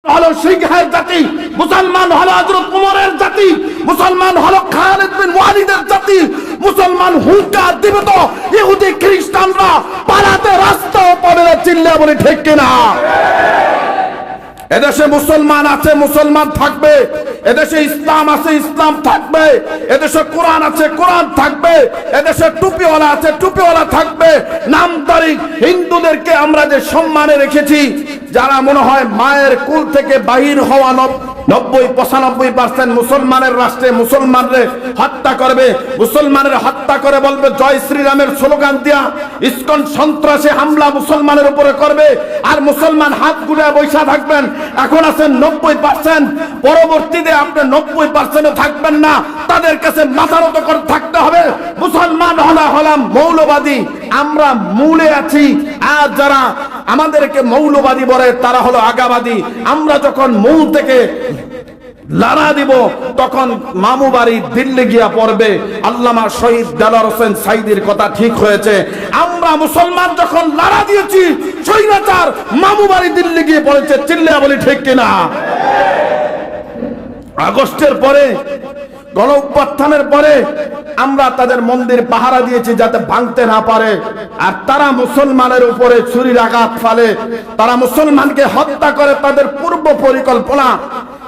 হলো সিংহের জাতি, মুসলমান হলো হযরত ওমরের জাতি, মুসলমান হলো খালিদ বিন ওয়ালিদের জাতি, মুসলমান হুঙ্কার দিবে তো ইহুদি খ্রিস্টানরা পালাতে রাস্তাও পড়ে না, চিল্লা বলে ঠিক কিনা? এদেশে মুসলমান আছে, মুসলমান থাকবে। এদেশে ইসলাম আছে, ইসলাম থাকবে। এদেশে কোরআন আছে, কোরআন থাকবে। এদেশে টুপিওয়ালা আছে, টুপিওয়ালা থাকবে। নামদারি হিন্দুদেরকে আমরা যে সম্মানে রেখেছি, যারা মনে হয় মায়ের কুল থেকে বাহির হওয়া 90-95% মুসলমানের রাষ্ট্রে মুসলমানরে হত্যা করবে, মুসলমানের হত্যা করে বলবে জয় শ্রীরামের স্লোগান দিয়া ইসকন সন্ত্রাসী হামলা মুসলমানের উপরে করবে, আর মুসলমান হাত গুড়ে বৈশা থাকবেন। এখন আছেন 90%, পরবর্তীতে আপনি 90% থাকবেন না, তাদের কাছে মাথা নত করে থাকতে হবে। মুসলমান হলাম মৌলবাদী, আমরা মূলে আছি। আর যারা আমাদেরকে মৌলবাদী বলে তারা হলো আগাবাদী। আমরা যখন মূল থেকে লারা দিব তখন মামু বাড়ি দিল্লি গিয়া পড়বে। আল্লামা শহীদ দেলোয়ার হোসেন সাইদির কথা ঠিক হয়েছে। আমরা মুসলমান যখন লারা দিয়েছি, স্বৈরাচার মামু বাড়ি দিল্লি গিয়ে পড়েছে, চিল্লা বলি ঠিক কিনা? আগস্টের পরে, গণ অভ্যুত্থানের পরে আমরা তাদের মন্দির পাহারা দিয়েছি যাতে ভাঙতে না পারে, আর তারা মুসলমানের উপরে ছুরির আঘাত ফালে, তারা মুসলমানকে হত্যা করে। তাদের পূর্ব পরিকল্পনা,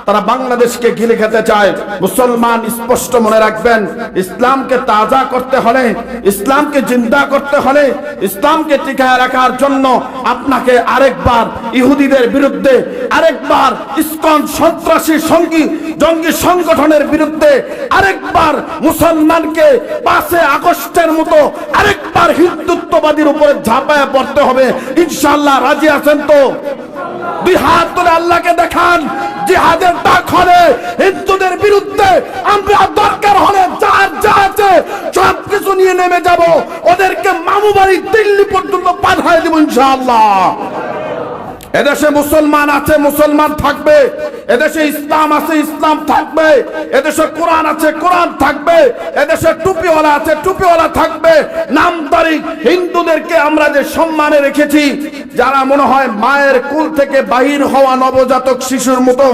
তারা বাংলাদেশকে গিলে খেতে চায়। মুসলমান স্পষ্ট মনে রাখবেন, ইসলামকে তাজা করতে হলে, ইসলামকে জিন্দা করতে হলে, ইসলামকে টিকায় রাখার জন্য আপনাকে আরেকবার ইহুদিদের বিরুদ্ধে, আরেকবার ইসকন সন্ত্রাসী জঙ্গি সংগঠনের বিরুদ্ধে, আরেকবার মুসলমানকে 5 আগস্টের মতো আরেকবার হিন্দুত্ববাদীর উপরে ঝাঁপায় পড়তে হবে। ইনশাআল্লাহ রাজি আছেন তো? দুই হাত তুলে আল্লাহকে দেখান। জিহাদের ডাক হলে হিন্দুদের বিরুদ্ধে আমরা দরকার হলে যা আছে সব কিছু নিয়ে নেমে যাব, ওদেরকে মামু বাড়ি দিল্লি পর্যন্ত পাঠায় দেব ইনশাআল্লাহ। এদেশে মুসলমান আছে, মুসলমান থাকবে। এদেশে ইসলাম আছে, ইসলাম থাকবে। এদেশে কোরআন আছে, কোরআন থাকবে। এদেশে টুপিওয়ালা আছে, টুপিওয়ালা থাকবে। নামদারি হিন্দুদেরকে আমরা যে সম্মানে রেখেছি, যারা মনে হয় মায়ের কুল থেকে বাহির হওয়া নবজাতক শিশুর মতো,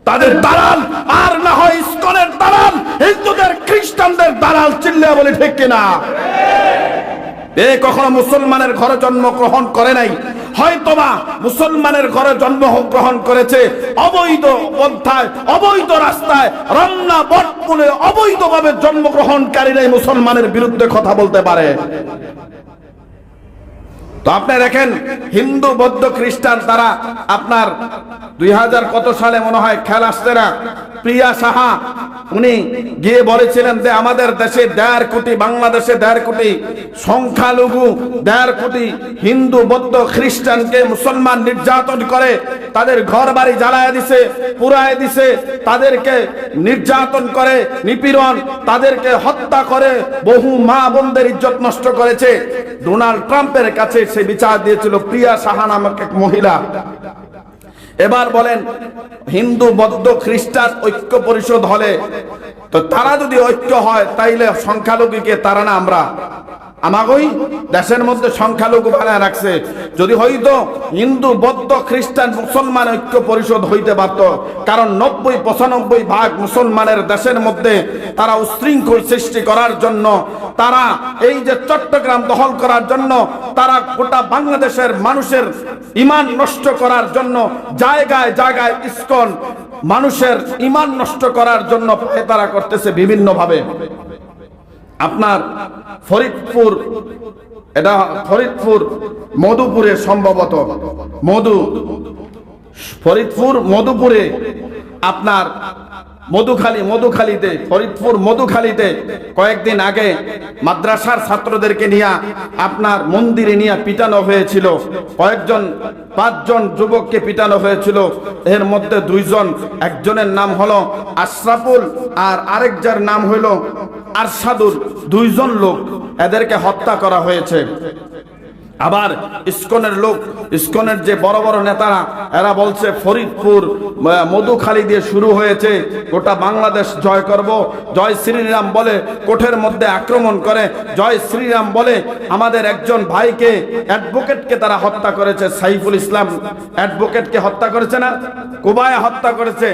তাদের দালাল, আর না হয় ইসকনের দালাল, হিন্দুদের খ্রিস্টানদের দালাল, চিল্লা বলে ঠিক কিনা? কখনো মুসলমানের ঘরে জন্মগ্রহণ করে নাই, হয়তোবা মুসলমানের ঘরে জন্মগ্রহণ করেছে অবৈধ পন্থায়, অবৈধ রাস্তায়, রমনা বটমূলে অবৈধভাবে জন্মগ্রহণকারীরাই মুসলমানের বিরুদ্ধে কথা বলতে পারে। তো আপনি দেখেন, হিন্দু বৌদ্ধ খ্রিস্টান তারা আপনার 2000 কত সালে মনে হয় খেয়াল আসছে না, প্রিয়া সাহা উনি গিয়ে বলেছিলেন যে আমাদের দেশে 1.5 কোটি, বাংলাদেশে 1.5 কোটি সংখ্যালঘু, 1.5 কোটি হিন্দু বৌদ্ধ খ্রিস্টানকে মুসলমান নির্যাতন করে, তাদের ঘর বাড়ি জ্বালায় দিছে, পুড়ায় দিছে, তাদেরকে নির্যাতন করে, নিপীড়ন, তাদেরকে হত্যা করে, বহু মা বোনদের ইজ্জত নষ্ট করেছে। ডোনাল্ড ট্রাম্পের কাছে সে বিচার দিয়েছিল প্রিয়া সাহা নামক এক মহিলা। এবার বলেন, হিন্দু বৌদ্ধ খ্রিস্টান ঐক্য পরিষদ হলে, তো তারা যদি ঐক্য হয় তাইলে সংখ্যালঘুকে তারা না আমরা আমাগোই দেশের মধ্যে সংখ্যালঘু বানায় রাখছে। যদি হইতো হিন্দু বৌদ্ধ খ্রিস্টান মুসলমান ঐক্য পরিষদ হইতে পারত, কারণ 90-95 ভাগ মুসলমানের দেশের মধ্যে তারা উশৃঙ্খল সৃষ্টি করার জন্য, তারা এই যে চট্টগ্রাম দখল করার জন্য, তারা গোটা বাংলাদেশের মানুষের ঈমান নষ্ট করার জন্য জায়গায় জায়গায় ইসকন মানুষের ঈমান নষ্ট করার জন্য তারা করতেছে বিভিন্ন ভাবে। আপনার ফরিদপুর, এটা ফরিদপুর মধুপুরে সম্ভবত, ফরিদপুর মধুপুরে আপনার মধুখালীতে, ফরিদপুর মধুখালীতে কয়েকদিন আগে মাদ্রাসার ছাত্রদেরকে নিয়ে আপনার মন্দিরে নিয়ে পিটানো হয়েছিল। 5 জন যুবককে পিটানো হয়েছিল। এর মধ্যে 2 জন, একজনের নাম হলো আশরাফুল আর আরেকজনের নাম হলো আরশাদুল, 2 জন লোক, এদেরকে হত্যা করা হয়েছে। আবার ইসকনের লোক, ইসকনের যে বড় বড় নেতারা, এরা বলছে ফরিদপুর মধুখালী দিয়ে শুরু হয়েছে, গোটা বাংলাদেশ জয় করব। জয় শ্রীরাম বলে কোঠের মধ্যে আক্রমণ করে, জয় শ্রীরাম বলে আমাদের একজন ভাইকে, অ্যাডভোকেটকে তারা হত্যা করেছে। সাইফুল ইসলাম অ্যাডভোকেটকে হত্যা করেছে না, কুবায় হত্যা করেছে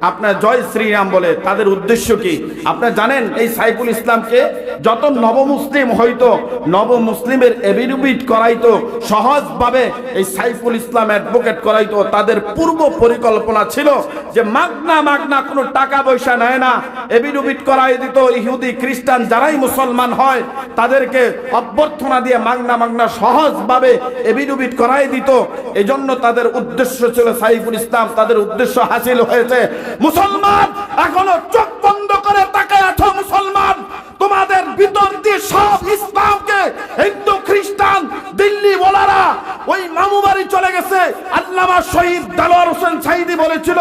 আপনার জয় শ্রীরাম বলে। তাদের উদ্দেশ্য কি আপনি জানেন? এই সাইফুল ইসলামকে যত নবমুসলিম হইতো, নবমুসলিমের এফিডেভিট করাইতো, সহজভাবে এই সাইফুল ইসলাম অ্যাডভোকেট করাইতো। তাদের পূর্ব পরিকল্পনা ছিল যে মাগনা মাগনা কোনো টাকা পয়সা নেয় না, এফিডেভিট করাই দিত। ইহুদি খ্রিস্টান যারাই মুসলমান হয় তাদেরকে অভ্যর্থনা দিয়ে মাগনা মাগনা সহজভাবে এফিডেভিট করাই দিত। এজন্য তাদের উদ্দেশ্য ছিল সাইফুল ইসলাম, তাদের উদ্দেশ্য হাসিল হয়েছে। মুসলমান এখনো চোখ বন্ধ করে তাকায় আছো। মুসলমান তোমাদের ভিতর দিয়ে সব ইসলামকে হিন্দু খ্রিস্টান দিল্লি ওলারা ওই মামু বাড়ি চলে গেছে। আল্লামা শহীদ দেলোয়ার হোসেন সাইদি বলেছিল